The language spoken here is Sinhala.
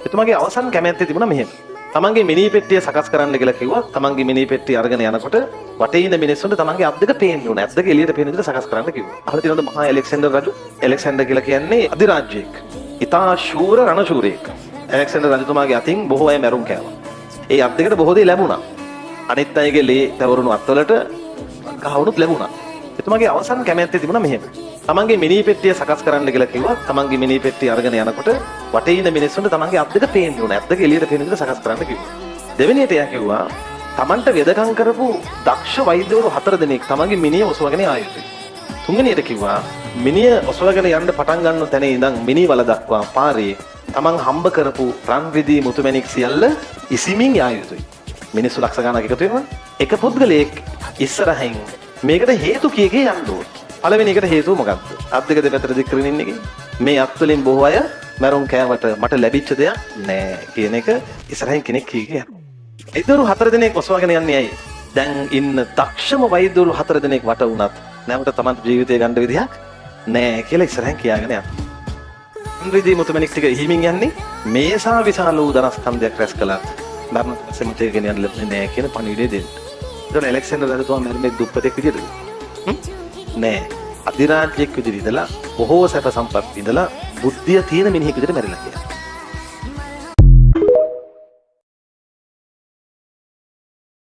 එතුමාගේ අවසන් කැමැත්ත තිබුණා මෙහෙම. තමන්ගේ මිනි පෙට්ටිය සකස් කරන්න කියලා කිව්වා. තමන්ගේ මිනි පෙට්ටිය අරගෙන යනකොට වටේ ඉන්න මිනිස්සුන්ට තමන්ගේ අත් දෙක පේන්න ඕන. අත් දෙක එළියට පේන විදිහට සකස් කරන්න කිව්වා. අහලා තියෙනවද මහා ඇලෙක්සැන්ඩර් රජු? ඇලෙක්සැන්ඩර් කියලා කියන්නේ අධිරාජ්‍යයක්. ඉතා ශූර රණශූරයෙක්. ඇලෙක්සැන්ඩර් රජතුමාගේ අතින් බොහෝ අය මැරුම් කෑවා. ඒ අත් දෙකට බොහෝ දේ ලැබුණා. අනිත් අයගේ ලේ තවරුණු අත්වලට ගහවුණුත් ලැබුණා. එතුමාගේ අවසන් කැමැත්ත තිබුණා මෙහෙම. තමන්ගේ මිනි පෙට්ටිය සකස් කරන්න කියලා කිව්වා. තමන්ගේ මිනි පෙට්ටිය අරගෙන යනකොට වටේ ඉන්න මිනිස්සුන්ට තමන්ගේ අත් දෙක පේන්න ඕන. අත් දෙක එළියට පේන විදිහට සකස් කරන්න කිව්වා. දෙවෙනියට එයා කිව්වා තමන්ට වෙදකම් කරපු දක්ෂ වෛද්‍යවරු 4 දෙනෙක් තමන්ගේ මිනිය ඔසවගෙන ආ යුතුයි. තුන්වෙනියට කිව්වා මිනිය ඔසවගෙන යන්න පටන් ගන්න තැන ඉඳන් මිනි වල දක්වා පාරේ තමන් හම්බ කරපු රන් රිදී මුතුමැණික් සියල්ල ඉසිමින් යා යුතුයි. මිනිස්සු ලක්ෂ ගණනක් එකතු වෙනවා. එක පුද්ගලයෙක් ඉස්සරහින් මේකට හේතු කීකේ යන්න ඕන. පළවෙනි එකට හේතුව මොකක්ද? අත් දෙක දෙපැත්තට දික් කරගෙන ඉන්නේ. මේ අත් වලින් බොහෝ අය මරුන් කෑවට මට ලැබිච්ච දෙයක් නෑ කියන එක ඉස්සරහින් කෙනෙක් කීකේ යනවා. වෛද්‍යවරු 4 දෙනෙක් ඔසවගෙන යන්නේ ඇයි? දැන් ඉන්න දක්ෂම වෛද්‍යවරු 4 දෙනෙක් වට වුණත් නැවත තමන්ට ජීවිතය ගන්න විදිහක් නෑ කියලා ඉස්සරහින් කියාගෙන යනවා. රිදී මුතුමැණික් ටික හිමින් යන්නේ මේසා විශාල වූ ධනස්කන්ධයක් රැස් කළා. මරණ පස්සේ මුතේ ගෙන යන්න ලැබෙන්නේ නෑ කියන පණිවිඩය දෙන්න. ඒතකොට ඇලෙක්සැන්ඩර් රජතුමා මැරුණේ දුප්පතෙක් විදිහටද? නෑ. අධිරාජ්‍යයක් විදිහට ඉඳලා බොහෝ සැප සම්පත් ඉඳලා බුද්ධිය තියෙන මිනිහෙක් විදිහට මැරිලා කියලා.